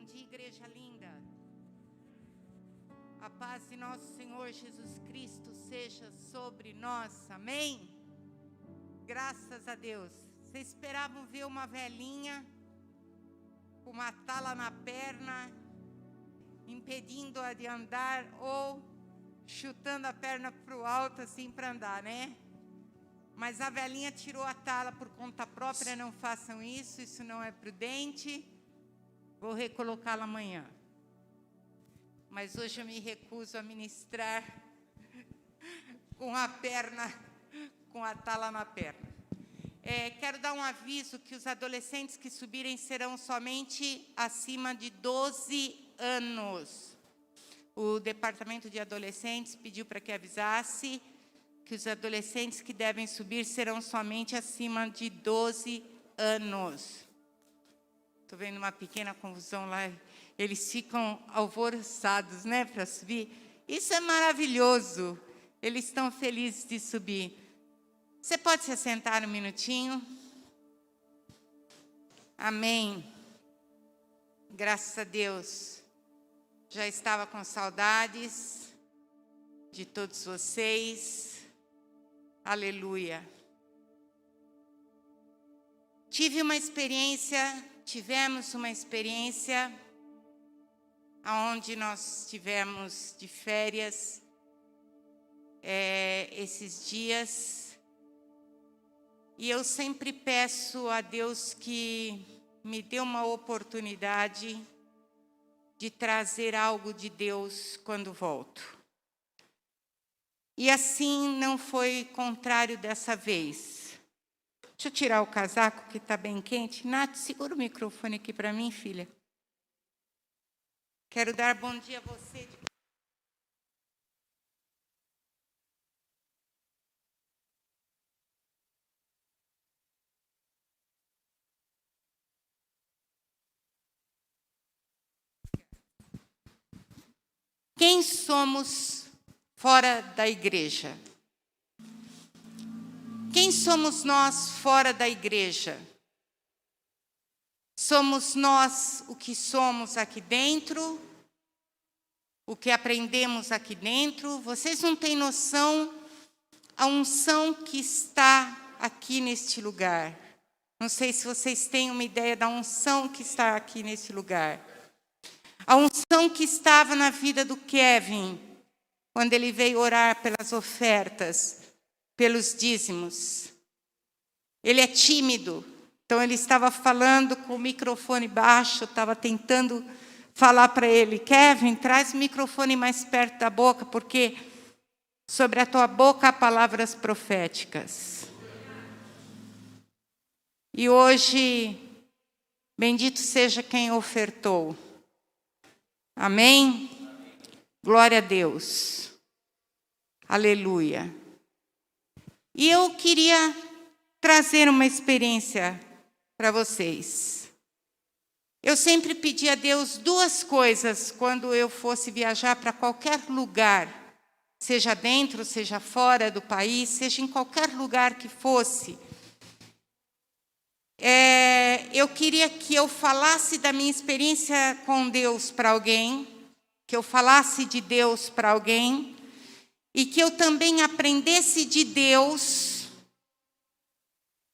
Bom dia, igreja linda. A paz de nosso Senhor Jesus Cristo seja sobre nós, amém? Graças a Deus. Vocês esperavam ver uma velhinha com uma tala na perna, impedindo-a de andar ou chutando a perna para o alto assim para andar, né? Mas a velhinha tirou a tala por conta própria, não façam isso não é prudente. Vou recolocá-la amanhã. Mas hoje eu me recuso a ministrar com a perna, com a tala na perna. Quero dar um aviso que os adolescentes que subirem serão somente acima de 12 anos. O Departamento de Adolescentes pediu para que avisasse que os adolescentes que devem subir serão somente acima de 12 anos. Estou vendo uma pequena confusão lá. Eles ficam alvoroçados, né, para subir. Isso é maravilhoso. Eles estão felizes de subir. Você pode se assentar um minutinho? Amém. Graças a Deus. Já estava com saudades de todos vocês. Aleluia. Tivemos uma experiência onde nós estivemos de férias esses dias. E eu sempre peço a Deus que me dê uma oportunidade de trazer algo de Deus quando volto. E assim não foi contrário dessa vez. Deixa eu tirar o casaco que está bem quente. Nath, segura o microfone aqui para mim, filha. Quero dar bom dia a você. Quem somos fora da igreja? Quem somos nós fora da igreja? Somos nós o que somos aqui dentro, o que aprendemos aqui dentro. Vocês não têm noção a unção que está aqui neste lugar. Não sei se vocês têm uma ideia da unção que está aqui neste lugar. A unção que estava na vida do Kevin, quando ele veio orar pelas ofertas, pelos dízimos. Ele é tímido, então ele estava falando com o microfone baixo, estava tentando falar para ele, Kevin, traz o microfone mais perto da boca, porque sobre a tua boca há palavras proféticas. E hoje, bendito seja quem ofertou. Amém? Glória a Deus. Aleluia. E eu queria trazer uma experiência para vocês. Eu sempre pedi a Deus duas coisas quando eu fosse viajar para qualquer lugar, seja dentro, seja fora do país, seja em qualquer lugar que fosse. Eu queria que eu falasse da minha experiência com Deus para alguém, que eu falasse de Deus para alguém, e que eu também aprendesse de Deus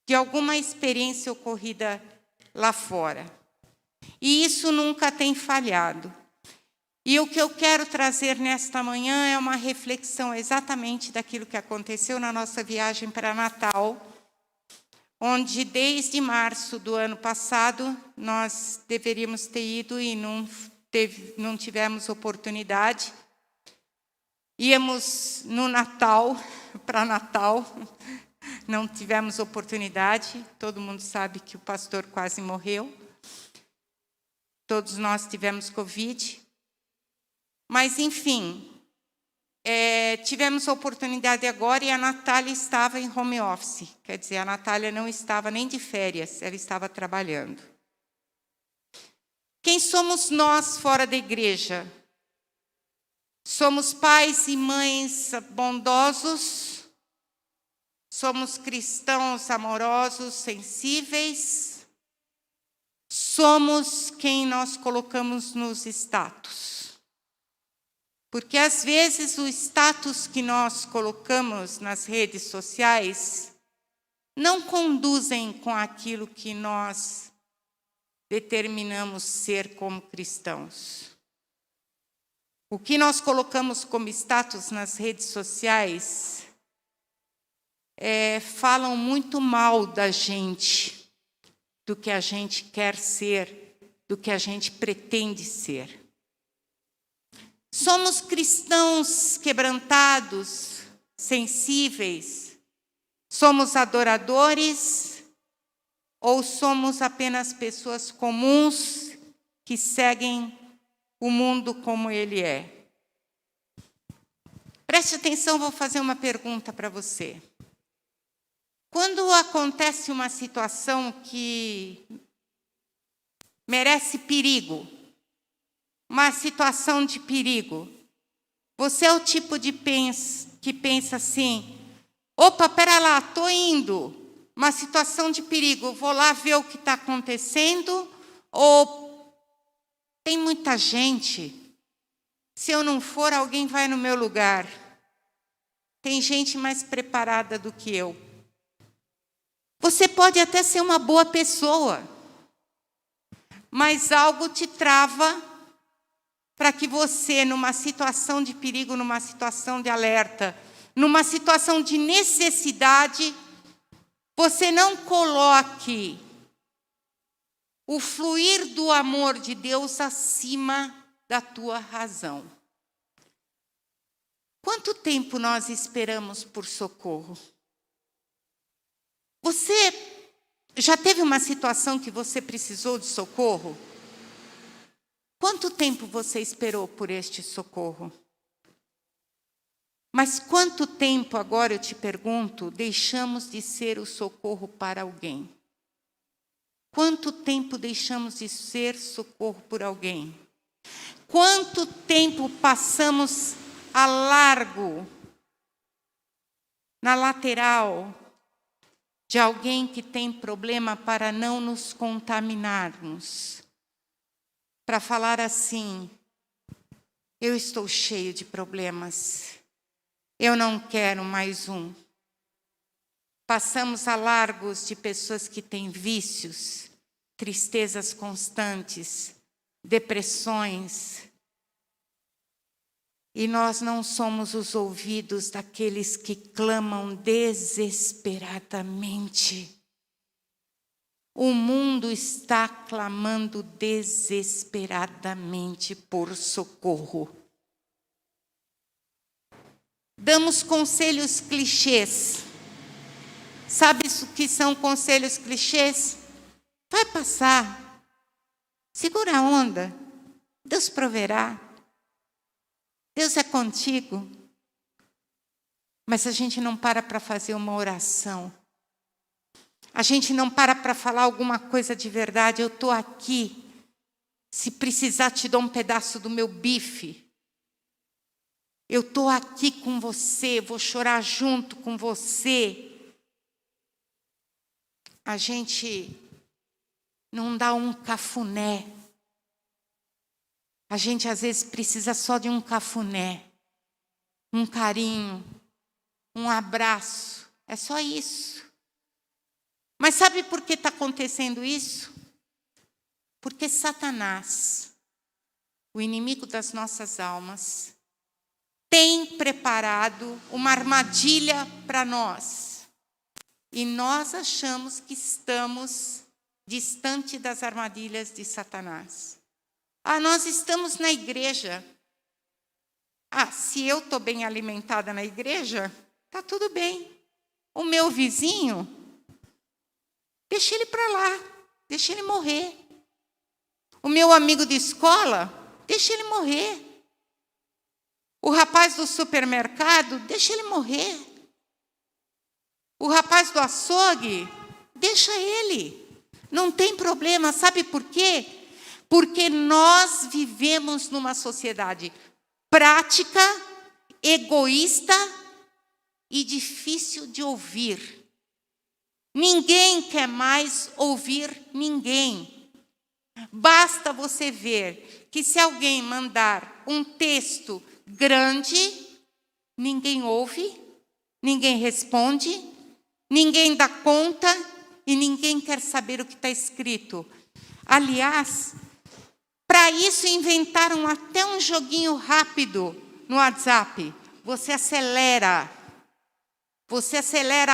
de alguma experiência ocorrida lá fora. E isso nunca tem falhado. E o que eu quero trazer nesta manhã é uma reflexão exatamente daquilo que aconteceu na nossa viagem para Natal, onde desde março do ano passado nós deveríamos ter ido e não tivemos oportunidade. Íamos no Natal, para Natal, não tivemos oportunidade. Todo mundo sabe que o pastor quase morreu. Todos nós tivemos Covid. Mas, enfim, tivemos a oportunidade agora e a Natália estava em home office. Quer dizer, a Natália não estava nem de férias, ela estava trabalhando. Quem somos nós fora da igreja? Somos pais e mães bondosos, somos cristãos amorosos, sensíveis, somos quem nós colocamos nos status. Porque às vezes o status que nós colocamos nas redes sociais não conduzem com aquilo que nós determinamos ser como cristãos. O que nós colocamos como status nas redes sociais falam muito mal da gente, do que a gente quer ser, do que a gente pretende ser. Somos cristãos quebrantados, sensíveis? Somos adoradores? Ou somos apenas pessoas comuns que seguem o mundo como ele é? Preste atenção, vou fazer uma pergunta para você. Quando acontece uma situação que merece perigo, uma situação de perigo, você é o tipo de que pensa assim: opa, pera lá, estou indo, uma situação de perigo, vou lá ver o que está acontecendo, ou tem muita gente, se eu não for, alguém vai no meu lugar. Tem gente mais preparada do que eu. Você pode até ser uma boa pessoa, mas algo te trava para que você, numa situação de perigo, numa situação de alerta, numa situação de necessidade, você não coloque o fluir do amor de Deus acima da tua razão. Quanto tempo nós esperamos por socorro? Você já teve uma situação que você precisou de socorro? Quanto tempo você esperou por este socorro? Mas quanto tempo, agora eu te pergunto, deixamos de ser o socorro para alguém? Quanto tempo deixamos de ser socorro por alguém? Quanto tempo passamos a largo, na lateral, de alguém que tem problema para não nos contaminarmos? Para falar assim: eu estou cheio de problemas, eu não quero mais um. Passamos a largos de pessoas que têm vícios, tristezas constantes, depressões. E nós não somos os ouvidos daqueles que clamam desesperadamente. O mundo está clamando desesperadamente por socorro. Damos conselhos clichês. Sabe o que são conselhos clichês? Vai passar. Segura a onda. Deus proverá. Deus é contigo. Mas a gente não para fazer uma oração. A gente não para falar alguma coisa de verdade. Eu estou aqui. Se precisar, te dou um pedaço do meu bife. Eu estou aqui com você. Vou chorar junto com você. A gente não dá um cafuné. A gente, às vezes, precisa só de um cafuné. Um carinho. Um abraço. É só isso. Mas sabe por que está acontecendo isso? Porque Satanás, o inimigo das nossas almas, tem preparado uma armadilha para nós. E nós achamos que estamos distante das armadilhas de Satanás. Nós estamos na igreja. Se eu estou bem alimentada na igreja, está tudo bem. O meu vizinho, deixa ele para lá, deixa ele morrer. O meu amigo de escola, deixa ele morrer. O rapaz do supermercado, deixa ele morrer. O rapaz do açougue, deixa ele. Não tem problema, sabe por quê? Porque nós vivemos numa sociedade prática, egoísta e difícil de ouvir. Ninguém quer mais ouvir ninguém. Basta você ver que se alguém mandar um texto grande, ninguém ouve, ninguém responde, ninguém dá conta e ninguém quer saber o que está escrito. Aliás, para isso inventaram até um joguinho rápido no WhatsApp. Você acelera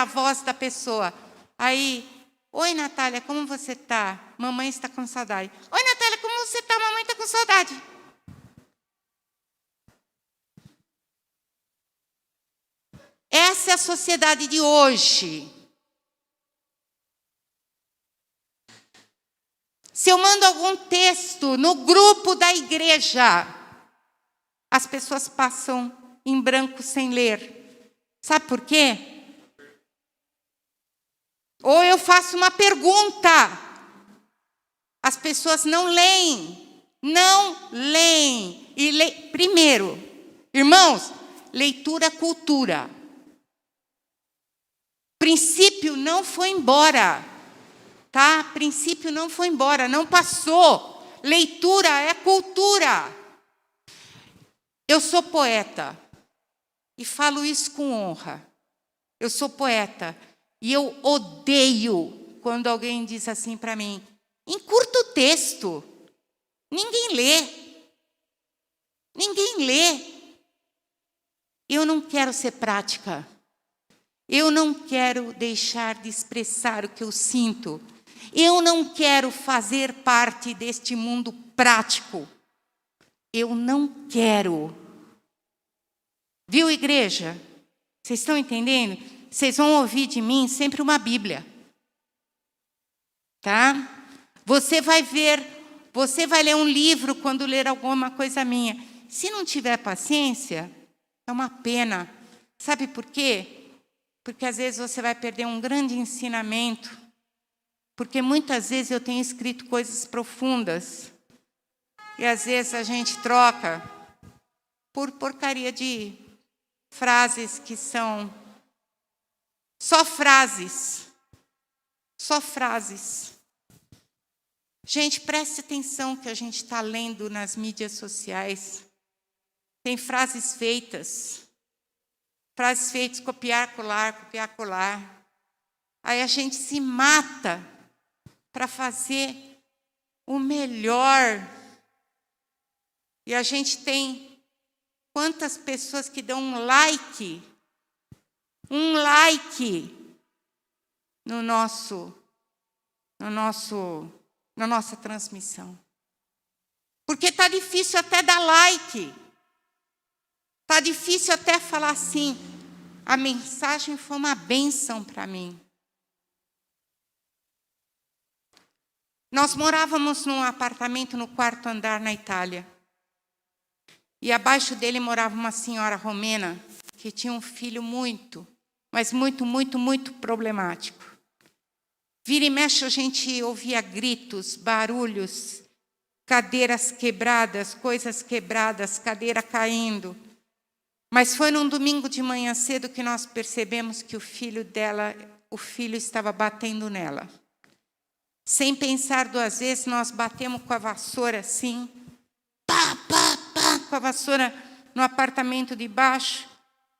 a voz da pessoa. Aí, oi, Natália, como você está? Mamãe está com saudade. Oi, Natália, como você está? Mamãe está com saudade. Essa é a sociedade de hoje. Se eu mando algum texto no grupo da igreja, as pessoas passam em branco sem ler. Sabe por quê? Ou eu faço uma pergunta. As pessoas não leem. Não leem. Primeiro, irmãos, leitura é cultura. Princípio não foi embora. Tá? Princípio não foi embora, não passou. Leitura é cultura. Eu sou poeta e falo isso com honra. Eu sou poeta e eu odeio quando alguém diz assim para mim: encurta o texto. Ninguém lê. Ninguém lê. Eu não quero ser prática. Eu não quero deixar de expressar o que eu sinto. Eu não quero fazer parte deste mundo prático. Eu não quero. Viu, igreja? Vocês estão entendendo? Vocês vão ouvir de mim sempre uma Bíblia. Tá? Você vai ler um livro quando ler alguma coisa minha. Se não tiver paciência, é uma pena. Sabe por quê? Porque às vezes você vai perder um grande ensinamento. Porque muitas vezes eu tenho escrito coisas profundas. E às vezes a gente troca por porcaria de frases que são só frases. Só frases. Gente, preste atenção que a gente está lendo nas mídias sociais. Tem frases feitas. Frases feitas, copiar, colar. Aí a gente se mata para fazer o melhor. E a gente tem quantas pessoas que dão um like na nossa transmissão. Porque está difícil até dar like. Está difícil até falar assim: a mensagem foi uma bênção para mim. Nós morávamos num apartamento no 4º andar na Itália. E abaixo dele morava uma senhora romena que tinha um filho muito problemático. Vira e mexe a gente ouvia gritos, barulhos, cadeiras quebradas, coisas quebradas, cadeira caindo. Mas foi num domingo de manhã cedo que nós percebemos que o filho estava batendo nela. Sem pensar 2 vezes, nós batemos com a vassoura assim, com a vassoura no apartamento de baixo.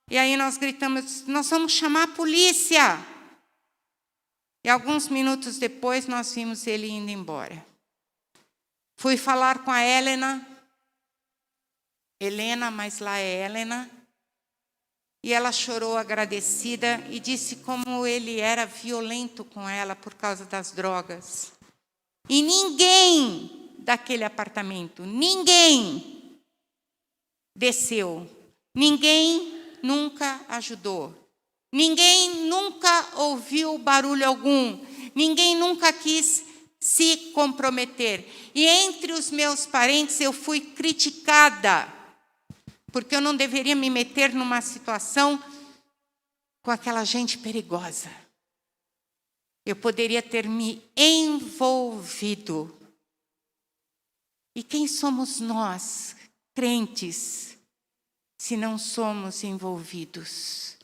E aí nós gritamos: nós vamos chamar a polícia. E alguns minutos depois, nós vimos ele indo embora. Fui falar com a Helena, mas lá é Helena. E ela chorou agradecida e disse como ele era violento com ela por causa das drogas. E ninguém daquele apartamento, ninguém desceu. Ninguém nunca ajudou. Ninguém nunca ouviu barulho algum. Ninguém nunca quis se comprometer. E entre os meus parentes eu fui criticada. Porque eu não deveria me meter numa situação com aquela gente perigosa. Eu poderia ter me envolvido. E quem somos nós, crentes, se não somos envolvidos?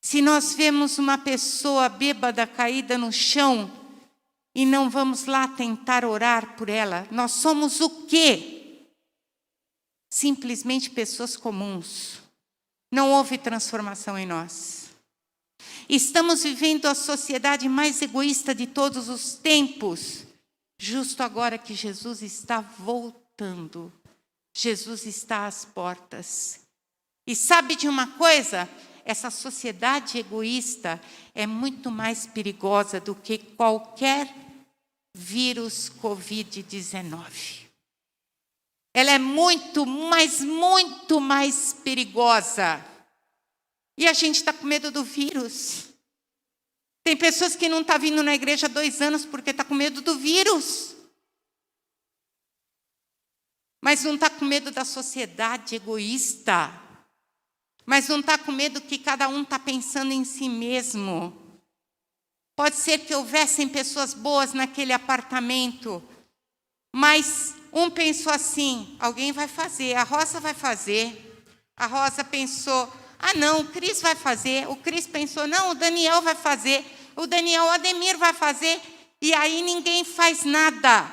Se nós vemos uma pessoa bêbada caída no chão e não vamos lá tentar orar por ela, nós somos o quê? Simplesmente pessoas comuns. Não houve transformação em nós. Estamos vivendo a sociedade mais egoísta de todos os tempos, justo agora que Jesus está voltando. Jesus está às portas. E sabe de uma coisa? Essa sociedade egoísta é muito mais perigosa do que qualquer vírus Covid-19. Ela é muito, mas muito mais perigosa. E a gente está com medo do vírus. Tem pessoas que não estão vindo na igreja há 2 anos porque está com medo do vírus. Mas não está com medo da sociedade egoísta. Mas não está com medo que cada um está pensando em si mesmo. Pode ser que houvessem pessoas boas naquele apartamento, mas um pensou assim, alguém vai fazer, a Rosa vai fazer. A Rosa pensou, não, o Cris vai fazer. O Cris pensou, não, o Daniel vai fazer. O Daniel, o Ademir vai fazer. E aí ninguém faz nada.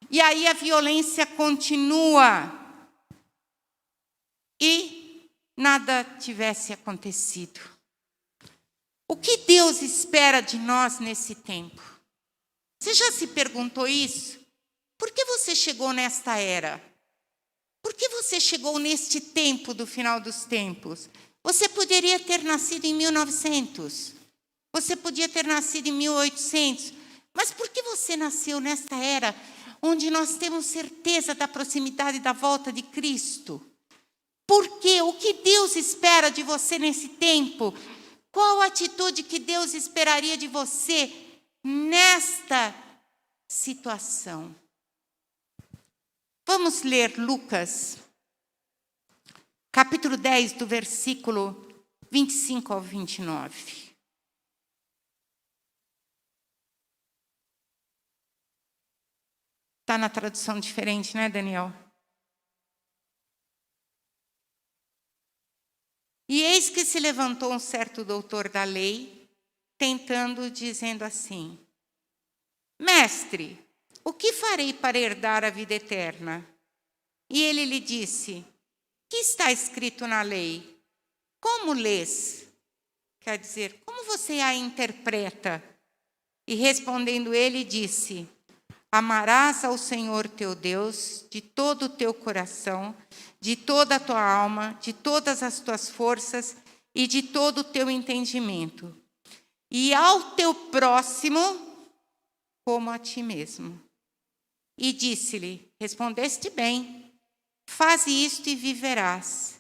E aí a violência continua. E nada tivesse acontecido. O que Deus espera de nós nesse tempo? Você já se perguntou isso? Por que você chegou nesta era? Por que você chegou neste tempo do final dos tempos? Você poderia ter nascido em 1900. Você podia ter nascido em 1800. Mas por que você nasceu nesta era onde nós temos certeza da proximidade da volta de Cristo? Por quê? O que Deus espera de você nesse tempo? Qual a atitude que Deus esperaria de você nesta situação? Vamos ler Lucas, capítulo 10, do versículo 25 ao 29. Está na tradução diferente, né, Daniel? E eis que se levantou um certo doutor da lei, tentando, dizendo assim: Mestre, o que farei para herdar a vida eterna? E ele lhe disse: que está escrito na lei? Como lês? Quer dizer, como você a interpreta? E respondendo ele, disse: amarás ao Senhor teu Deus de todo o teu coração, de toda a tua alma, de todas as tuas forças e de todo o teu entendimento. E ao teu próximo como a ti mesmo. E disse-lhe: respondeste bem, faze isto e viverás.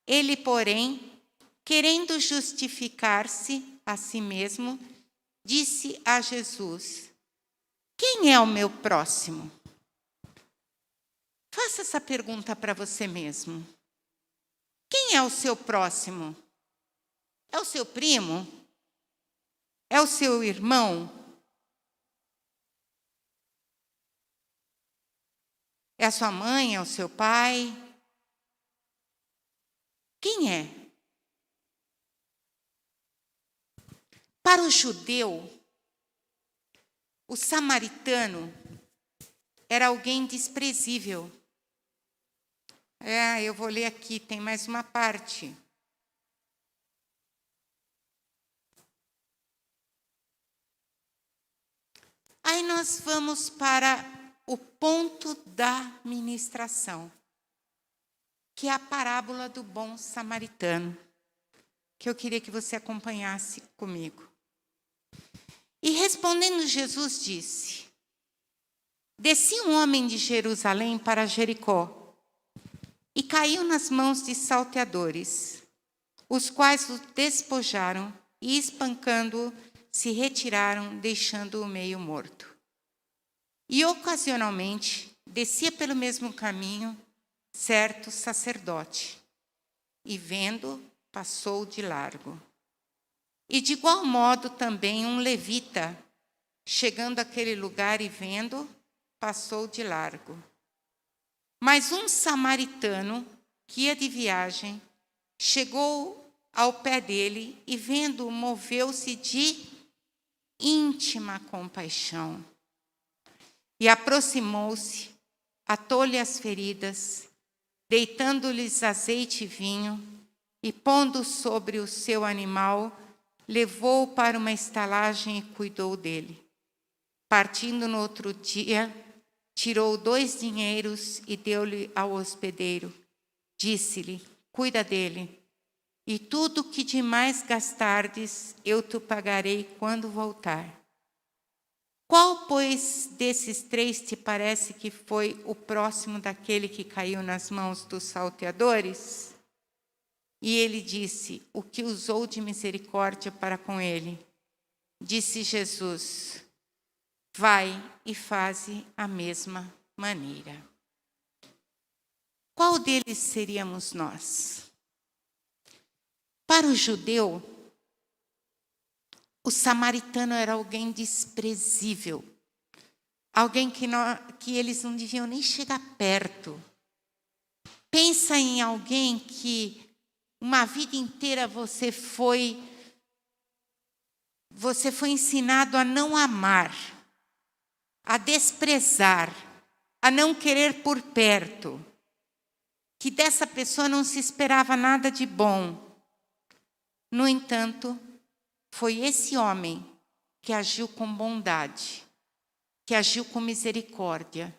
Ele, porém, querendo justificar-se a si mesmo, disse a Jesus: quem é o meu próximo? Faça essa pergunta para você mesmo. Quem é o seu próximo? É o seu primo? É o seu irmão? É a sua mãe? É o seu pai? Quem é? Para o judeu, o samaritano era alguém desprezível. Eu vou ler aqui, tem mais uma parte. Aí nós vamos para o ponto da ministração, que é a parábola do bom samaritano, que eu queria que você acompanhasse comigo. E respondendo, Jesus disse: descia um homem de Jerusalém para Jericó, e caiu nas mãos de salteadores, os quais o despojaram e, espancando-o, se retiraram, deixando-o meio morto. E, ocasionalmente, descia pelo mesmo caminho certo sacerdote, e, vendo, passou de largo. E, de igual modo, também um levita, chegando àquele lugar e vendo, passou de largo. Mas um samaritano, que ia de viagem, chegou ao pé dele e, vendo-o, moveu-se de íntima compaixão. E aproximou-se, atou-lhe as feridas, deitando-lhes azeite e vinho, e pondo sobre o seu animal, levou-o para uma estalagem e cuidou dele. Partindo no outro dia, tirou 2 dinheiros e deu-lhe ao hospedeiro. Disse-lhe: cuida dele, e tudo que demais gastardes, eu te pagarei quando voltar. Qual, pois, desses 3 te parece que foi o próximo daquele que caiu nas mãos dos salteadores? E ele disse: o que usou de misericórdia para com ele. Disse Jesus: vai e faze a mesma maneira. Qual deles seríamos nós? Para o judeu, o samaritano era alguém desprezível, alguém que eles não deviam nem chegar perto. Pensa em alguém que uma vida inteira você foi ensinado a não amar, a desprezar, a não querer por perto, que dessa pessoa não se esperava nada de bom. No entanto, foi esse homem que agiu com bondade, que agiu com misericórdia,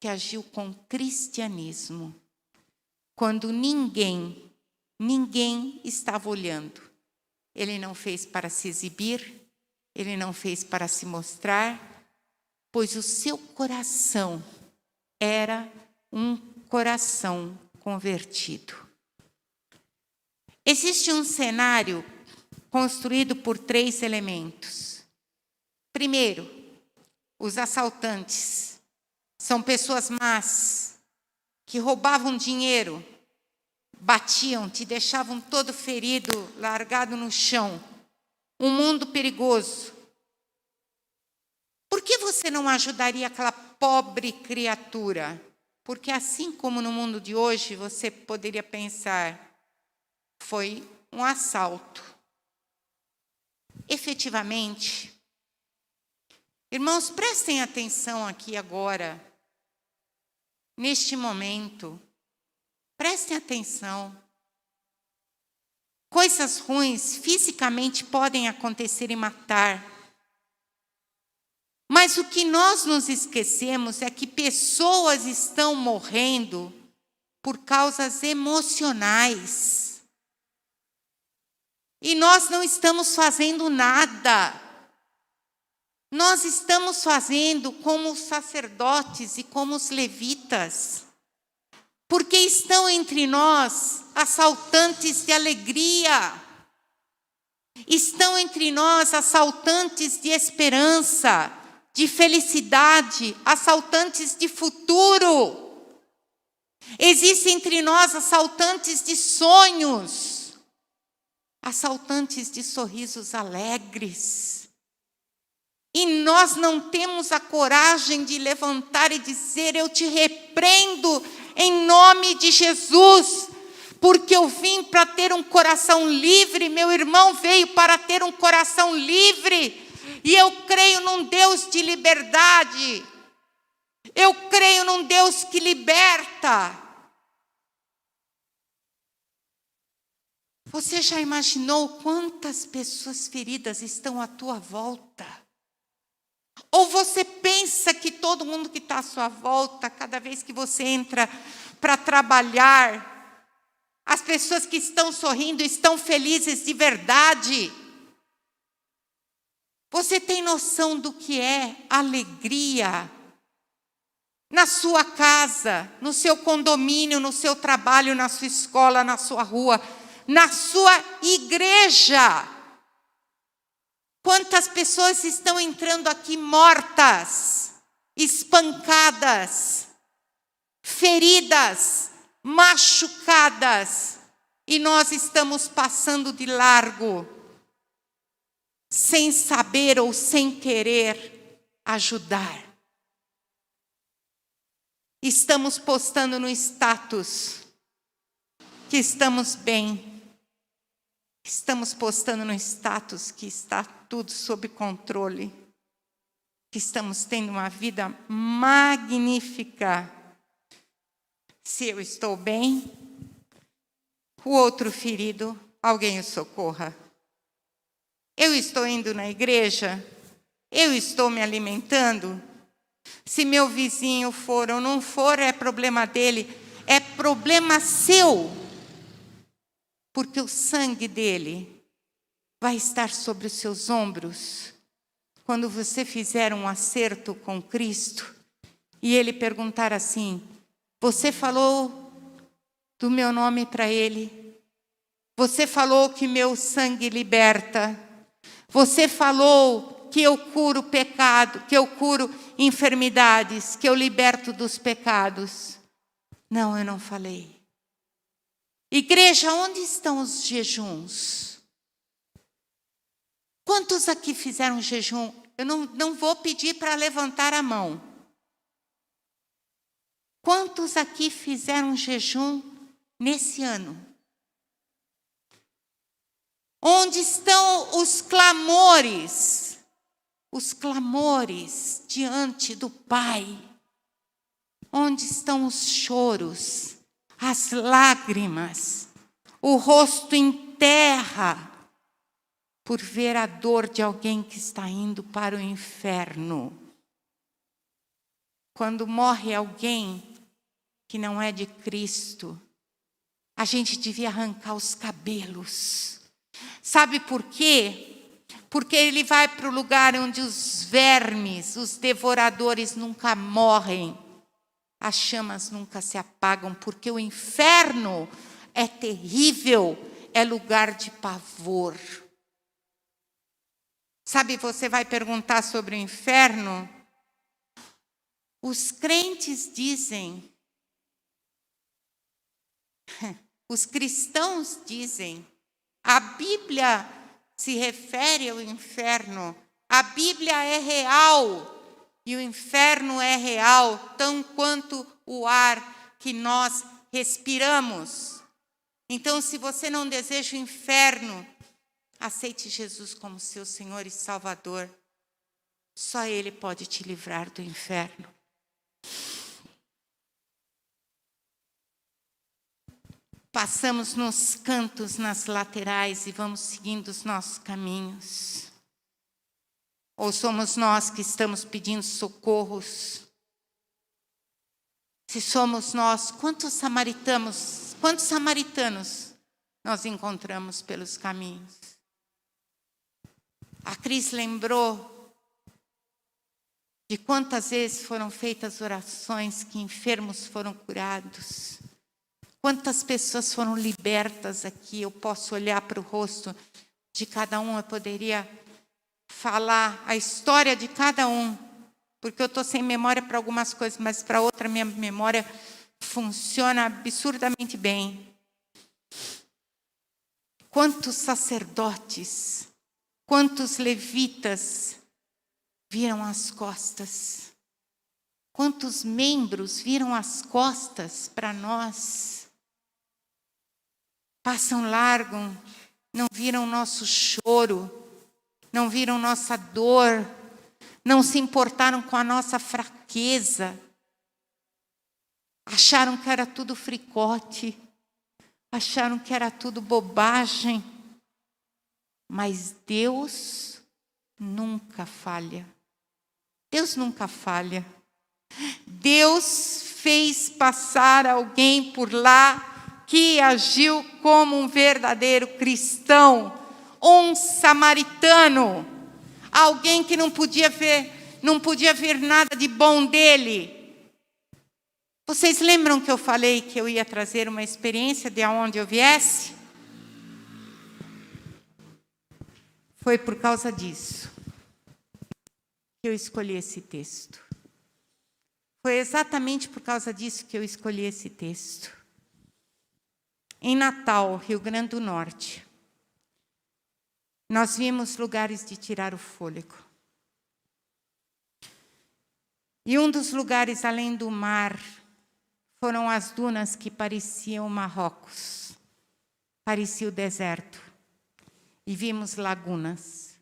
que agiu com cristianismo, quando ninguém estava olhando. Ele não fez para se exibir, ele não fez para se mostrar, pois o seu coração era um coração convertido. Existe um cenário construído por 3 elementos. Primeiro, os assaltantes. São pessoas más, que roubavam dinheiro, batiam, te deixavam todo ferido, largado no chão. Um mundo perigoso. Por que você não ajudaria aquela pobre criatura? Porque assim como no mundo de hoje, você poderia pensar, foi um assalto. Efetivamente, irmãos, prestem atenção aqui agora, neste momento. Prestem atenção. Coisas ruins fisicamente podem acontecer e matar. Mas o que nós nos esquecemos é que pessoas estão morrendo por causas emocionais. E nós não estamos fazendo nada. Nós estamos fazendo como os sacerdotes e como os levitas. Porque estão entre nós assaltantes de alegria. Estão entre nós assaltantes de esperança, de felicidade, assaltantes de futuro. Existem entre nós assaltantes de sonhos, assaltantes de sorrisos alegres. E nós não temos a coragem de levantar e dizer: eu te repreendo em nome de Jesus, porque eu vim para ter um coração livre, meu irmão veio para ter um coração livre, e eu creio num Deus de liberdade, eu creio num Deus que liberta. Você já imaginou quantas pessoas feridas estão à tua volta? Ou você pensa que todo mundo que está à sua volta, cada vez que você entra para trabalhar, as pessoas que estão sorrindo estão felizes de verdade? Você tem noção do que é alegria? Na sua casa, no seu condomínio, no seu trabalho, na sua escola, na sua rua, na sua igreja. Quantas pessoas estão entrando aqui mortas, espancadas, feridas, machucadas, e nós estamos passando de largo, sem saber ou sem querer ajudar. Estamos postando no status que estamos bem, Estamos postando no status que está tudo sob controle. Que estamos tendo uma vida magnífica. Se eu estou bem, o outro ferido, alguém o socorra. Eu estou indo na igreja, eu estou me alimentando. Se meu vizinho for ou não for, é problema dele, é problema seu. Porque o sangue dele vai estar sobre os seus ombros quando você fizer um acerto com Cristo e ele perguntar assim: você falou do meu nome para ele? Você falou que meu sangue liberta? Você falou que eu curo pecado, que eu curo enfermidades, que eu liberto dos pecados? Não, eu não falei. Igreja, onde estão os jejuns? Quantos aqui fizeram jejum? Eu não vou pedir para levantar a mão. Quantos aqui fizeram jejum nesse ano? Onde estão os clamores? Os clamores diante do Pai. Onde estão os choros? As lágrimas? O rosto em terra por ver a dor de alguém que está indo para o inferno. Quando morre alguém que não é de Cristo, a gente devia arrancar os cabelos. Sabe por quê? Porque ele vai para o lugar onde os vermes, os devoradores nunca morrem. As chamas nunca se apagam, porque o inferno é terrível, é lugar de pavor. Sabe, você vai perguntar sobre o inferno? Os crentes dizem, os cristãos dizem, a Bíblia se refere ao inferno, a Bíblia é real, e o inferno é real, tão quanto o ar que nós respiramos. Então, se você não deseja o inferno, aceite Jesus como seu Senhor e Salvador. Só Ele pode te livrar do inferno. Passamos nos cantos, nas laterais e vamos seguindo os nossos caminhos. Ou somos nós que estamos pedindo socorros? Se somos nós, quantos samaritanos nós encontramos pelos caminhos? A Cris lembrou de quantas vezes foram feitas orações que enfermos foram curados. Quantas pessoas foram libertas aqui. Eu posso olhar para o rosto de cada um, eu poderia falar a história de cada um, porque eu estou sem memória para algumas coisas, mas para outra minha memória funciona absurdamente bem. Quantos sacerdotes, quantos levitas viram as costas? Quantos membros viram as costas para nós? Passam largo, não viram nosso choro, não viram nossa dor, não se importaram com a nossa fraqueza. Acharam que era tudo fricote, acharam que era tudo bobagem. Mas Deus nunca falha. Deus nunca falha. Deus fez passar alguém por lá que agiu como um verdadeiro cristão, um samaritano, alguém que não podia ver nada de bom dele. Vocês lembram que eu falei que eu ia trazer uma experiência de onde eu viesse? Foi por causa disso que eu escolhi esse texto. Foi exatamente por causa disso que eu escolhi esse texto. Em Natal, Rio Grande do Norte, nós vimos lugares de tirar o fôlego. E um dos lugares além do mar foram as dunas que pareciam Marrocos. Parecia o deserto. e vimos lagunas.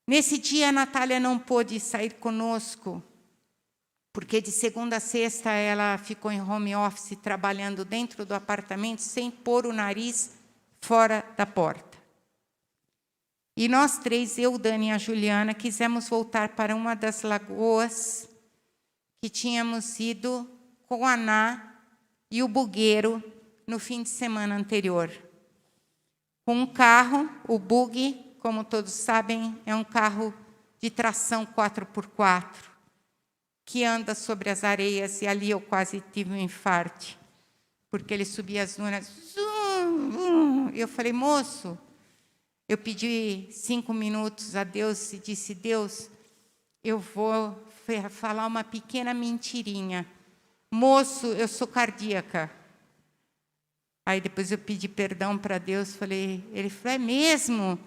Nesse dia, a Natália não pôde sair conosco, porque de segunda a sexta ela ficou em home office, trabalhando dentro do apartamento, sem pôr o nariz fora da porta. E nós três, eu, Dani e a Juliana, quisemos voltar para uma das lagoas que tínhamos ido com a Ná e o bugueiro no fim de semana anterior. Com um carro, o bug, como todos sabem, é um carro de tração 4x4, que anda sobre as areias, e ali eu quase tive um infarte, porque ele subia as dunas, e eu falei, moço, eu pedi 5 minutos a Deus e disse, Deus, eu vou falar uma pequena mentirinha. Moço, eu sou cardíaca. Aí depois eu pedi perdão para Deus, ele falou, é mesmo?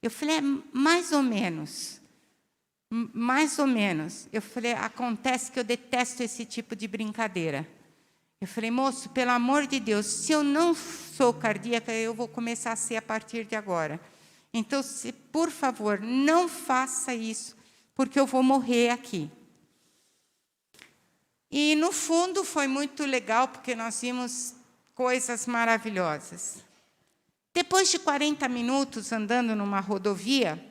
Eu falei, é mais ou menos. Mais ou menos. Eu falei, acontece que eu detesto esse tipo de brincadeira. Eu falei, moço, pelo amor de Deus, se eu não sou cardíaca, eu vou começar a ser a partir de agora. Então, por favor, não faça isso, porque eu vou morrer aqui. E, no fundo, foi muito legal, porque nós vimos coisas maravilhosas. Depois de 40 minutos andando numa rodovia,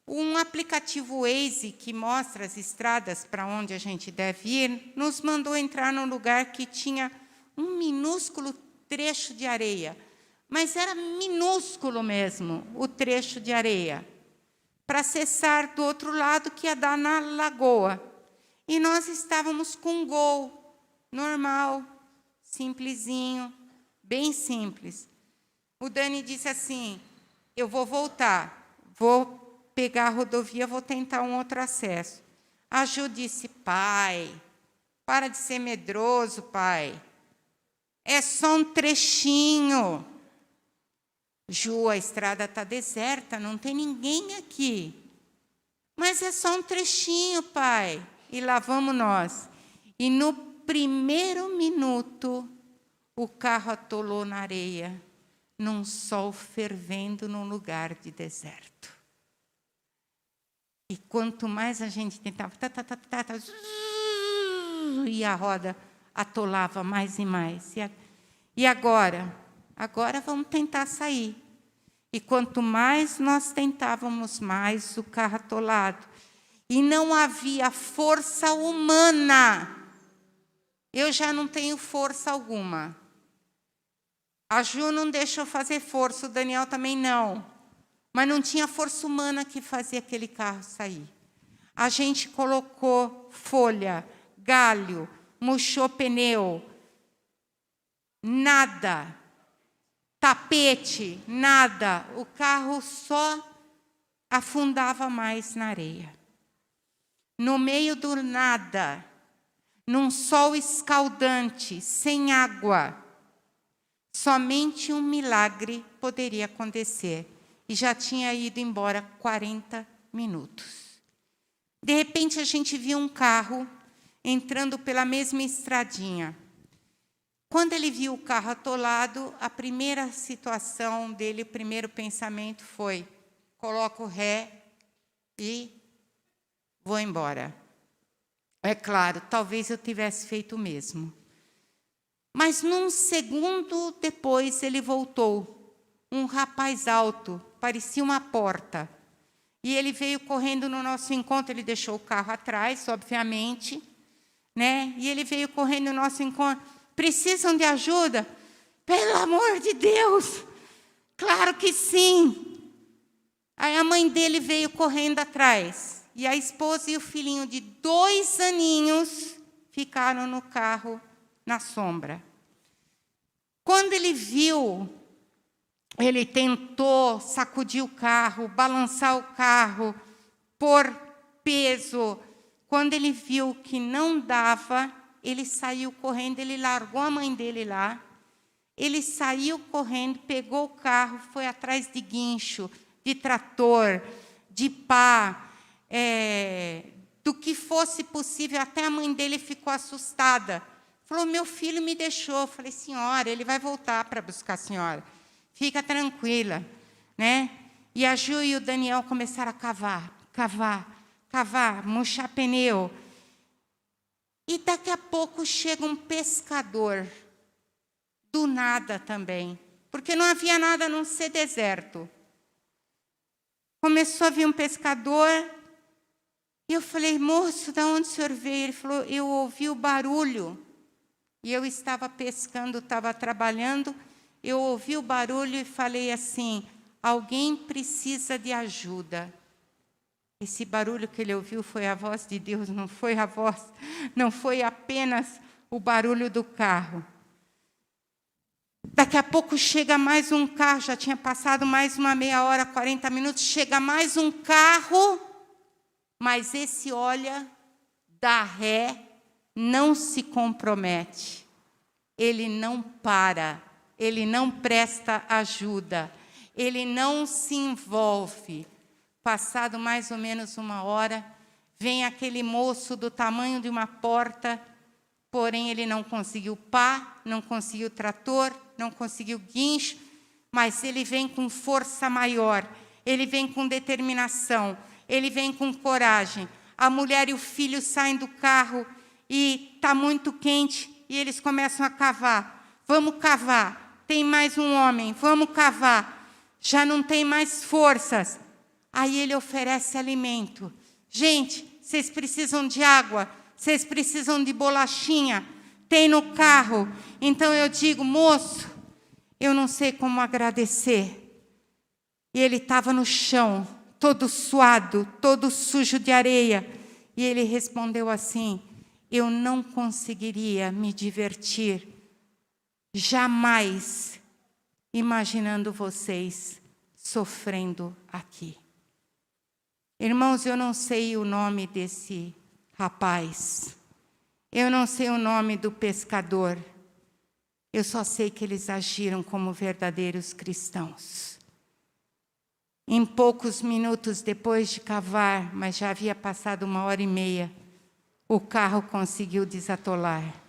um aplicativo Waze, que mostra as estradas para onde a gente deve ir, nos mandou entrar num lugar que tinha um minúsculo trecho de areia. Mas era minúsculo mesmo, o trecho de areia, para acessar do outro lado, que ia dar na lagoa. E nós estávamos com um Gol, normal, simplesinho, bem simples. O Dani disse assim, eu vou voltar, vou pegar a rodovia, vou tentar um outro acesso. A Ju disse, pai, para de ser medroso, pai. É só um trechinho. Ju, a estrada está deserta, não tem ninguém aqui. Mas é só um trechinho, pai. E lá vamos nós. E no primeiro minuto, o carro atolou na areia, num sol fervendo num lugar de deserto. E quanto mais a gente tentava, e a roda atolava mais e mais. E agora? Agora vamos tentar sair. E quanto mais nós tentávamos, mais o carro atolado. E não havia força humana. Eu já não tenho força alguma. A Ju não deixa eu fazer força, o Daniel também não. Mas não tinha força humana que fazia aquele carro sair. A gente colocou folha, galho, murchou pneu. Nada. Tapete, nada. O carro só afundava mais na areia. No meio do nada, num sol escaldante, sem água, somente um milagre poderia acontecer. E já tinha ido embora 40 minutos. De repente, a gente viu um carro entrando pela mesma estradinha. Quando ele viu o carro atolado, a primeira situação dele, o primeiro pensamento foi, coloco ré e vou embora. É claro, talvez eu tivesse feito o mesmo. Mas num segundo depois ele voltou. Um rapaz alto, parecia uma porta. E ele veio correndo no nosso encontro, ele deixou o carro atrás, obviamente, né? E ele veio correndo no nosso encontro. Precisam de ajuda? Pelo amor de Deus! Claro que sim! Aí a mãe dele veio correndo atrás. E a esposa e o filhinho de 2 aninhos ficaram no carro, na sombra. Quando ele viu, ele tentou sacudir o carro, balançar o carro, pôr peso. Quando ele viu que não dava, ele saiu correndo, ele largou a mãe dele lá. Ele saiu correndo, pegou o carro, foi atrás de guincho, de trator, de pá, do que fosse possível. Até a mãe dele ficou assustada. Falou, meu filho me deixou. Eu falei, senhora, ele vai voltar para buscar a senhora. fica tranquila, né? E a Ju e o Daniel começaram a cavar, murchar pneu. E daqui a pouco chega um pescador, do nada também, porque não havia nada a não ser deserto. Começou a vir um pescador, e eu falei, moço, de onde o senhor veio? Ele falou, eu ouvi o barulho. E eu estava pescando, estava trabalhando, eu ouvi o barulho e falei assim, alguém precisa de ajuda. Esse barulho que ele ouviu foi a voz de Deus, não foi apenas o barulho do carro. Daqui a pouco chega mais um carro, já tinha passado mais uma meia hora, 40 minutos, chega mais um carro, mas esse olha, dá ré, não se compromete, ele não para, ele não presta ajuda, ele não se envolve. Passado mais ou menos uma hora, vem aquele moço do tamanho de uma porta, porém ele não conseguiu pá, não conseguiu trator, não conseguiu guincho, mas ele vem com força maior, ele vem com determinação, ele vem com coragem. A mulher e o filho saem do carro e está muito quente e eles começam a cavar. Vamos cavar, tem mais um homem, vamos cavar. Já não tem mais forças. Aí ele oferece alimento. Gente, vocês precisam de água, vocês precisam de bolachinha, tem no carro. Então eu digo, moço, eu não sei como agradecer. E ele estava no chão, todo suado, todo sujo de areia. E ele respondeu assim, eu não conseguiria me divertir, jamais, imaginando vocês sofrendo aqui. Irmãos, eu não sei o nome desse rapaz, eu não sei o nome do pescador, eu só sei que eles agiram como verdadeiros cristãos. Em poucos minutos depois de cavar, mas já havia passado 1h30, o carro conseguiu desatolar.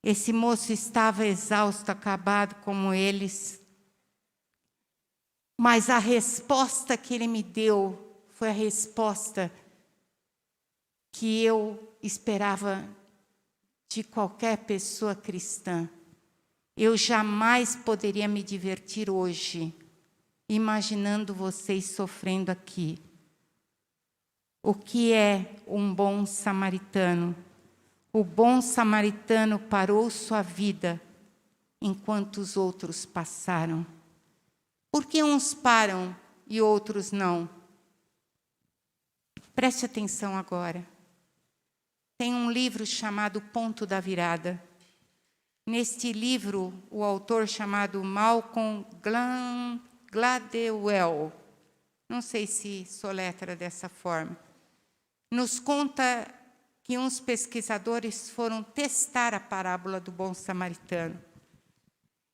Esse moço estava exausto, acabado como eles, mas a resposta que ele me deu foi a resposta que eu esperava de qualquer pessoa cristã. Eu jamais poderia me divertir hoje, imaginando vocês sofrendo aqui. O que é um bom samaritano? O bom samaritano parou sua vida enquanto os outros passaram. Por que uns param e outros não? Preste atenção agora. Tem um livro chamado Ponto da Virada. Neste livro, o autor chamado Malcolm Gladwell, não sei se soletra dessa forma, nos conta que uns pesquisadores foram testar a parábola do bom samaritano.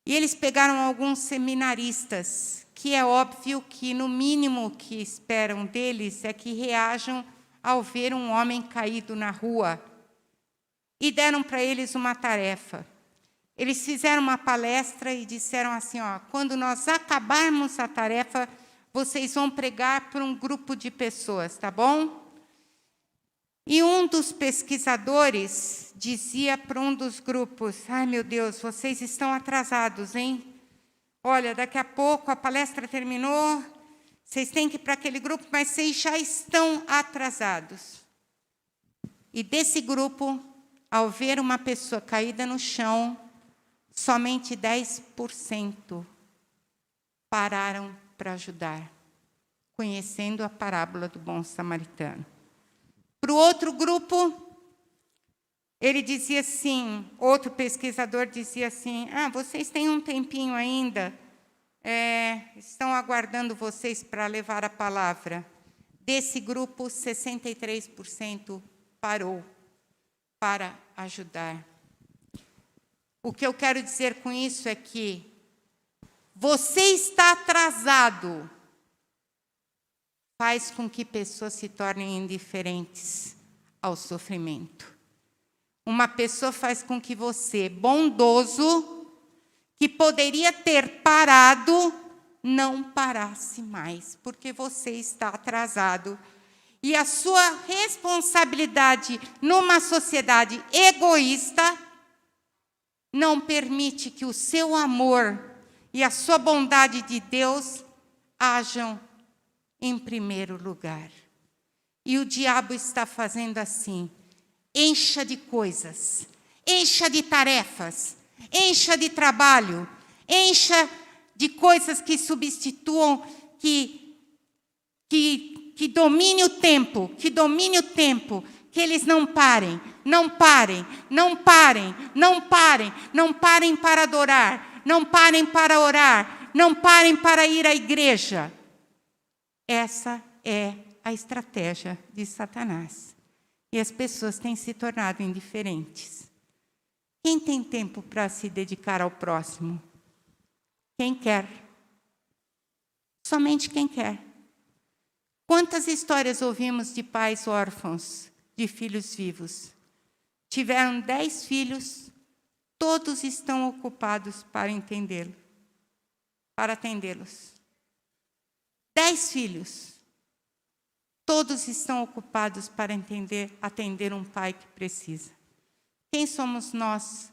E eles pegaram alguns seminaristas, que é óbvio que no mínimo que esperam deles é que reajam ao ver um homem caído na rua. E deram para eles uma tarefa. Eles fizeram uma palestra e disseram assim, ó, quando nós acabarmos a tarefa, vocês vão pregar para um grupo de pessoas, tá bom? E um dos pesquisadores dizia para um dos grupos, ai meu Deus, vocês estão atrasados, hein? Olha, daqui a pouco a palestra terminou, vocês têm que ir para aquele grupo, mas vocês já estão atrasados. E desse grupo, ao ver uma pessoa caída no chão, somente 10% pararam para ajudar, conhecendo a parábola do bom samaritano. Para o outro grupo, ele dizia assim, outro pesquisador dizia assim, vocês têm um tempinho ainda, estão aguardando vocês para levar a palavra. Desse grupo, 63% parou para ajudar. O que eu quero dizer com isso é que você está atrasado, faz com que pessoas se tornem indiferentes ao sofrimento. Uma pessoa faz com que você, bondoso, que poderia ter parado, não parasse mais, porque você está atrasado. E a sua responsabilidade numa sociedade egoísta não permite que o seu amor e a sua bondade de Deus hajam em primeiro lugar. E o diabo está fazendo assim: encha de coisas, encha de tarefas, encha de trabalho, encha de coisas que substituam, que domine o tempo, que eles não parem para adorar, não parem para orar, não parem para ir à igreja. Essa é a estratégia de Satanás. E as pessoas têm se tornado indiferentes. Quem tem tempo para se dedicar ao próximo? Quem quer. Somente quem quer. Quantas histórias ouvimos de pais órfãos, de filhos vivos? Tiveram 10 filhos, todos estão ocupados para atendê-los. 10 filhos, todos estão ocupados para atender um pai que precisa. Quem somos nós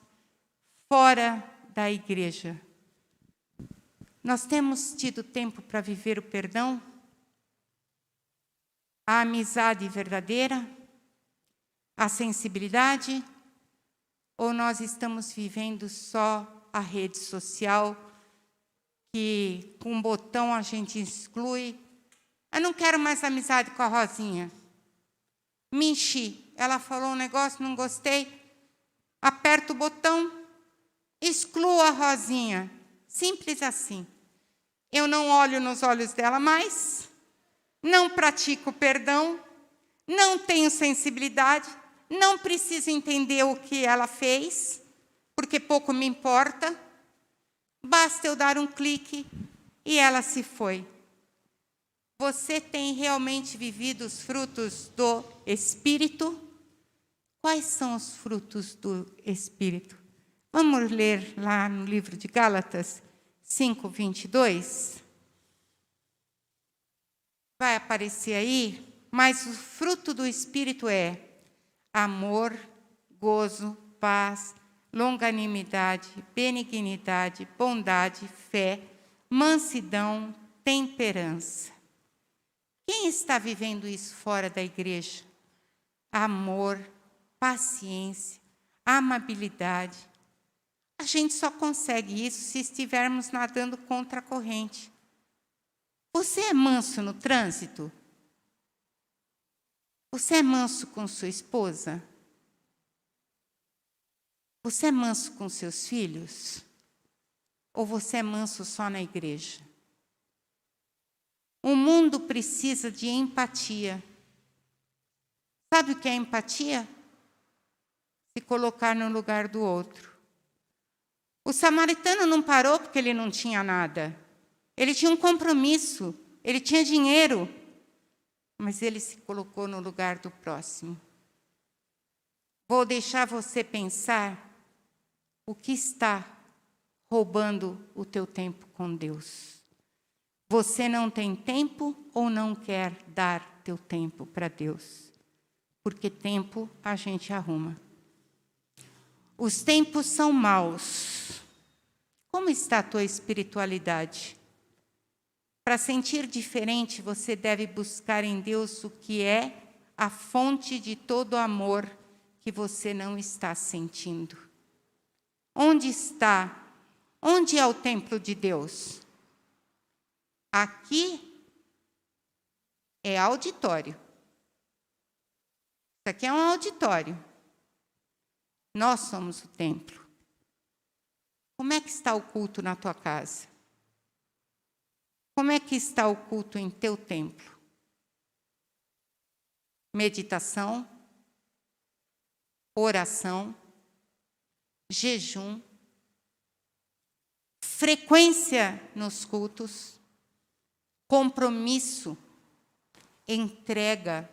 fora da igreja? Nós temos tido tempo para viver o perdão? A amizade verdadeira? A sensibilidade? Ou nós estamos vivendo só a rede social, que com um botão a gente exclui? Eu não quero mais amizade com a Rosinha. Me enchi. Ela falou um negócio, não gostei. Aperto o botão, excluo a Rosinha. Simples assim. Eu não olho nos olhos dela mais, não pratico perdão, não tenho sensibilidade, não preciso entender o que ela fez, porque pouco me importa. Basta eu dar um clique e ela se foi. Você tem realmente vivido os frutos do Espírito? Quais são os frutos do Espírito? Vamos ler lá no livro de Gálatas 5:22. Vai aparecer aí, mas o fruto do Espírito é amor, gozo, paz, longanimidade, benignidade, bondade, fé, mansidão, temperança. Quem está vivendo isso fora da igreja? Amor, paciência, amabilidade. A gente só consegue isso se estivermos nadando contra a corrente. Você é manso no trânsito? Você é manso com sua esposa? Você é manso com seus filhos? Ou você é manso só na igreja? O mundo precisa de empatia. Sabe o que é empatia? Se colocar no lugar do outro. O samaritano não parou porque ele não tinha nada. Ele tinha um compromisso, ele tinha dinheiro, mas ele se colocou no lugar do próximo. Vou deixar você pensar o que está roubando o teu tempo com Deus. Você não tem tempo ou não quer dar teu tempo para Deus? Porque tempo a gente arruma. Os tempos são maus. Como está a tua espiritualidade? Para sentir diferente, você deve buscar em Deus o que é a fonte de todo amor que você não está sentindo. Onde está? Onde é o templo de Deus? Aqui é auditório. Isso aqui é um auditório. Nós somos o templo. Como é que está o culto na tua casa? Como é que está o culto em teu templo? Meditação, oração, jejum, frequência nos cultos, compromisso, entrega,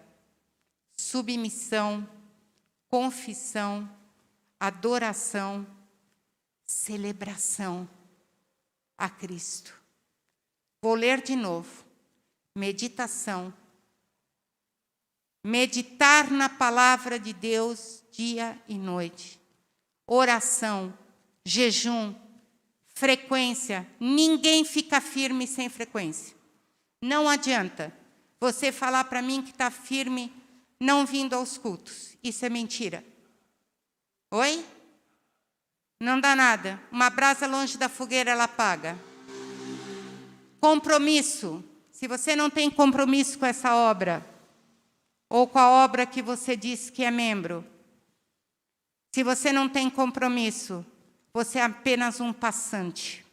submissão, confissão, adoração, celebração. a Cristo. Vou ler de novo. Meditação. Meditar na palavra de Deus dia e noite. Oração, jejum, frequência. Ninguém fica firme sem frequência. Não adianta você falar para mim que está firme não vindo aos cultos. Isso é mentira. Oi? Não dá nada. Uma brasa longe da fogueira, ela apaga. Compromisso. Se você não tem compromisso com essa obra, ou com a obra que você diz que é membro, se você não tem compromisso, você é apenas um passante.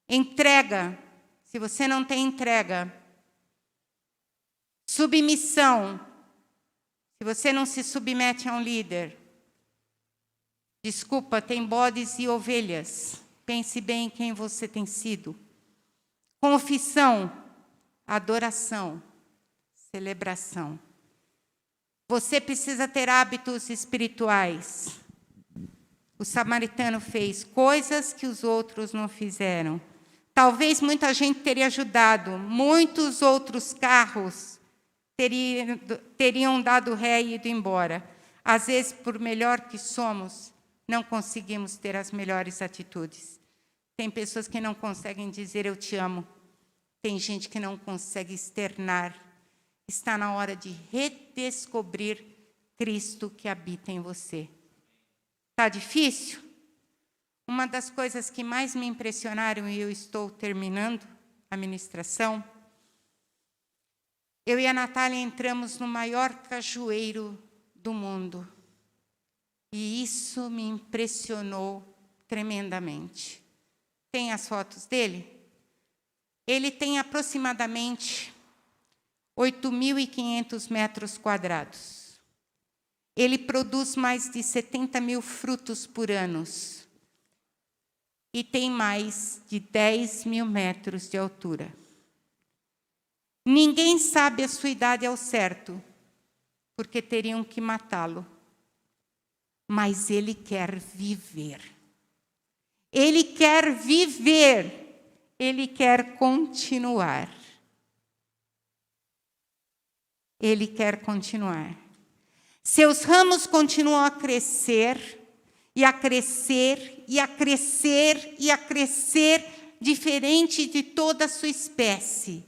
Entrega. Se você não tem entrega. Submissão. Se você não se submete a um líder. Desculpa, tem bodes e ovelhas. Pense bem em quem você tem sido. Confissão. Adoração. Celebração. Você precisa ter hábitos espirituais. O samaritano fez coisas que os outros não fizeram. Talvez muita gente teria ajudado. Muitos outros carros teriam dado ré e ido embora. Às vezes, por melhor que somos, não conseguimos ter as melhores atitudes. Tem pessoas que não conseguem dizer eu te amo. Tem gente que não consegue externar. Está na hora de redescobrir Cristo que habita em você. Está difícil? Uma das coisas que mais me impressionaram, e eu estou terminando a ministração, eu e a Natália entramos no maior cajueiro do mundo. E isso me impressionou tremendamente. Tem as fotos dele? Ele tem aproximadamente 8.500 metros quadrados. Ele produz mais de 70 mil frutos por ano. E tem mais de 10 mil metros de altura. Ninguém sabe a sua idade ao certo, porque teriam que matá-lo. Mas ele quer viver. Ele quer viver. Ele quer continuar. Ele quer continuar. Seus ramos continuam a crescer, e a crescer, e a crescer, e a crescer, diferente de toda a sua espécie.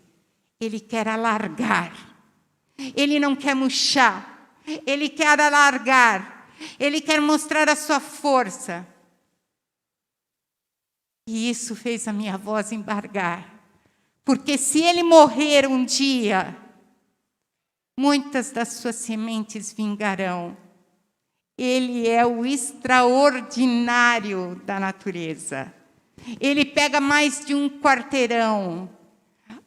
Ele quer alargar. Ele não quer murchar. Ele quer alargar. Ele quer mostrar a sua força. E isso fez a minha voz embargar. Porque se ele morrer um dia, muitas das suas sementes vingarão. Ele é o extraordinário da natureza. Ele pega mais de um quarteirão.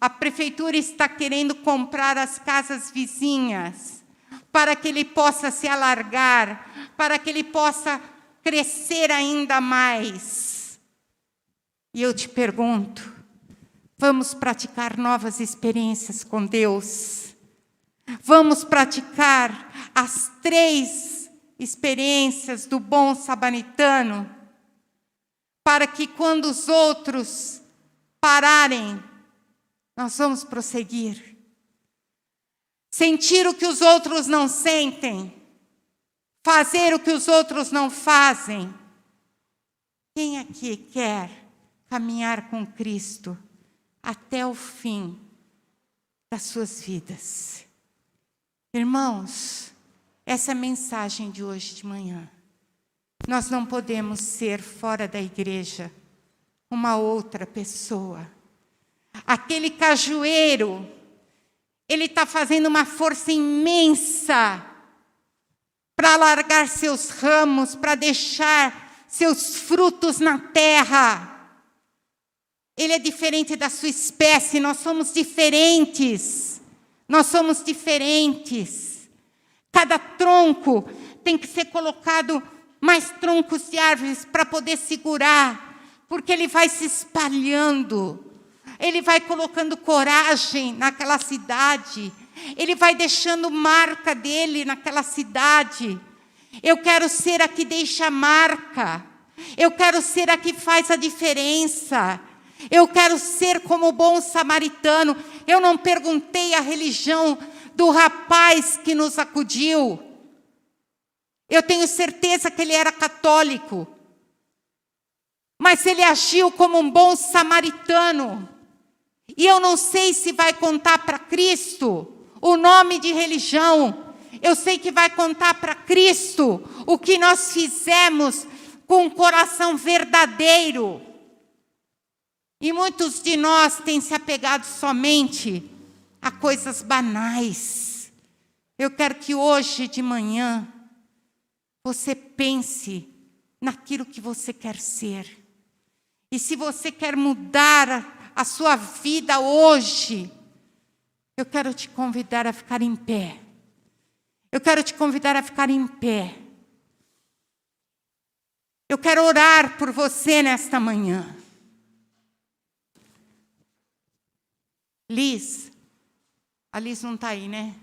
A prefeitura está querendo comprar as casas vizinhas para que ele possa se alargar, para que ele possa crescer ainda mais. E eu te pergunto, vamos praticar novas experiências com Deus? Vamos praticar as 3 experiências do bom samaritano, para que quando os outros pararem, nós vamos prosseguir. Sentir o que os outros não sentem, fazer o que os outros não fazem. Quem aqui quer caminhar com Cristo até o fim das suas vidas? Irmãos, essa é a mensagem de hoje de manhã. Nós não podemos ser fora da igreja uma outra pessoa. Aquele cajueiro, ele está fazendo uma força imensa para alargar seus ramos, para deixar seus frutos na terra. Ele é diferente da sua espécie, nós somos diferentes. Nós somos diferentes. Cada tronco tem que ser colocado mais troncos de árvores para poder segurar, porque ele vai se espalhando. Ele vai colocando coragem naquela cidade. Ele vai deixando marca dele naquela cidade. Eu quero ser a que deixa marca. Eu quero ser a que faz a diferença. Eu quero ser como o bom samaritano. Eu não perguntei a religião do rapaz que nos acudiu. Eu tenho certeza que ele era católico. Mas ele agiu como um bom samaritano. E eu não sei se vai contar para Cristo o nome de religião. Eu sei que vai contar para Cristo o que nós fizemos com um coração verdadeiro. E muitos de nós têm se apegado somente a coisas banais. Eu quero que hoje de manhã você pense naquilo que você quer ser. E se você quer mudar a sua vida hoje, eu quero te convidar a ficar em pé. Eu quero te convidar a ficar em pé. Eu quero orar por você nesta manhã. Liz, a Liz não está aí, né?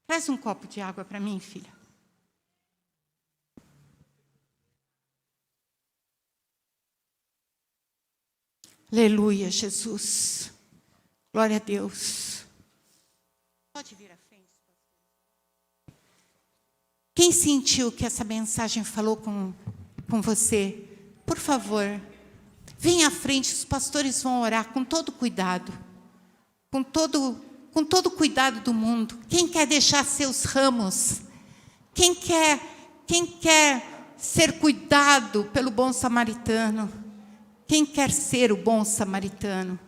Traz um copo de água para mim, filha. Aleluia, Jesus. Glória a Deus. Pode vir à frente. Quem sentiu que essa mensagem falou com você? Por favor, venha à frente, os pastores vão orar com todo cuidado. Com todo cuidado do mundo. Quem quer deixar seus ramos? Quem quer ser cuidado pelo bom samaritano? Quem quer ser o bom samaritano?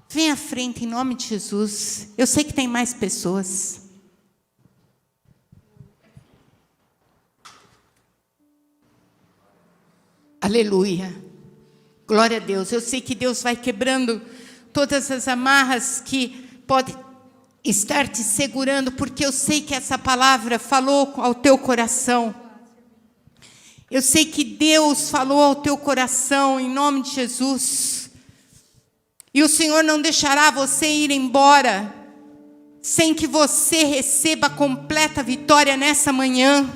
Vem à frente em nome de Jesus. Eu sei que tem mais pessoas. Aleluia. Glória a Deus. Eu sei que Deus vai quebrando todas as amarras que podem estar te segurando, porque eu sei que essa palavra falou ao teu coração. Eu sei que Deus falou ao teu coração, em nome de Jesus. E o Senhor não deixará você ir embora sem que você receba a completa vitória nessa manhã.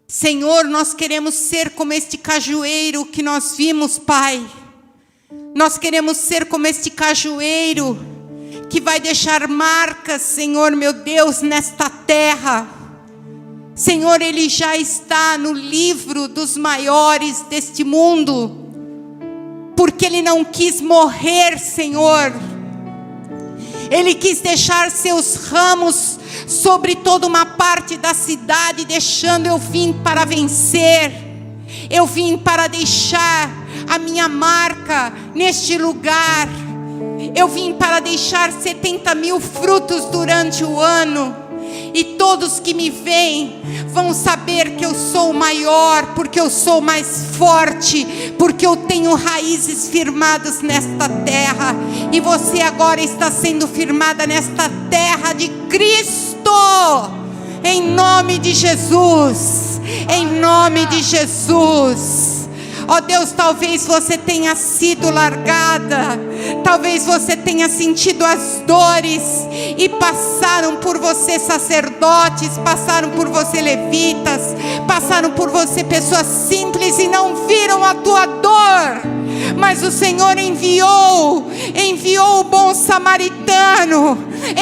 Senhor, nós queremos ser como este cajueiro que nós vimos, Pai. Nós queremos ser como este cajueiro que vai deixar marcas, Senhor, meu Deus, nesta terra. Senhor, Ele já está no livro dos maiores deste mundo, porque Ele não quis morrer, Senhor. Ele quis deixar seus ramos sobre toda uma parte da cidade, deixando: eu vim para vencer, eu vim para deixar a minha marca neste lugar, eu vim para deixar 70.000 frutos durante o ano. E todos que me veem vão saber que eu sou maior, porque eu sou mais forte, porque eu tenho raízes firmadas nesta terra. E você agora está sendo firmada nesta terra de Cristo, em nome de Jesus, em nome de Jesus. Ó Deus, talvez você tenha sido largada, talvez você tenha sentido as dores, e passaram por você sacerdotes, passaram por você levitas, passaram por você pessoas simples e não viram a tua dor. Mas o Senhor enviou o bom samaritano,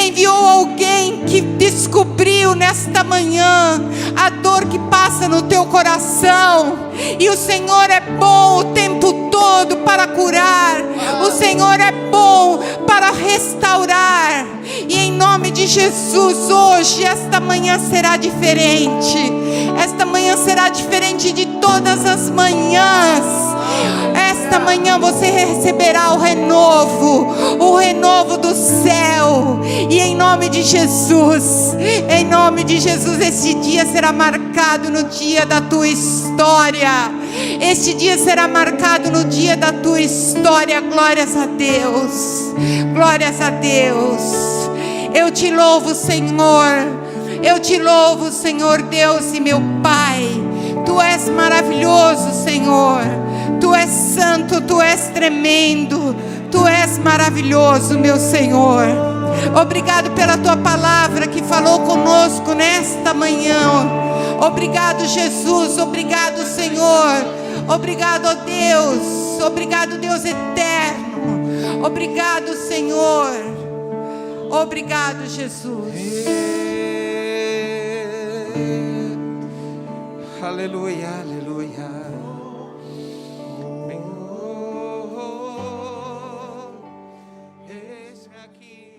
enviou alguém que descobriu nesta manhã a dor que passa no teu coração. E o Senhor é bom o tempo todo para curar, o Senhor é bom para restaurar. E em nome de Jesus, hoje, esta manhã será diferente. Esta manhã será diferente de todas as manhãs. Esta manhã você receberá o renovo do céu. E em nome de Jesus, esse dia será marcado no dia da tua história. Este dia será marcado no dia da tua história. Glórias a Deus, glórias a Deus. Eu te louvo, Senhor. Eu te louvo, Senhor Deus e meu Pai. Tu és maravilhoso, Senhor. Tu és santo, Tu és tremendo, Tu és maravilhoso, meu Senhor. Obrigado pela Tua palavra que falou conosco nesta manhã. Obrigado, Jesus, obrigado, Senhor. Obrigado, ó Deus. Obrigado, Deus eterno. Obrigado, Senhor. Obrigado, Jesus. Aleluia, aleluia. Eis-me aqui.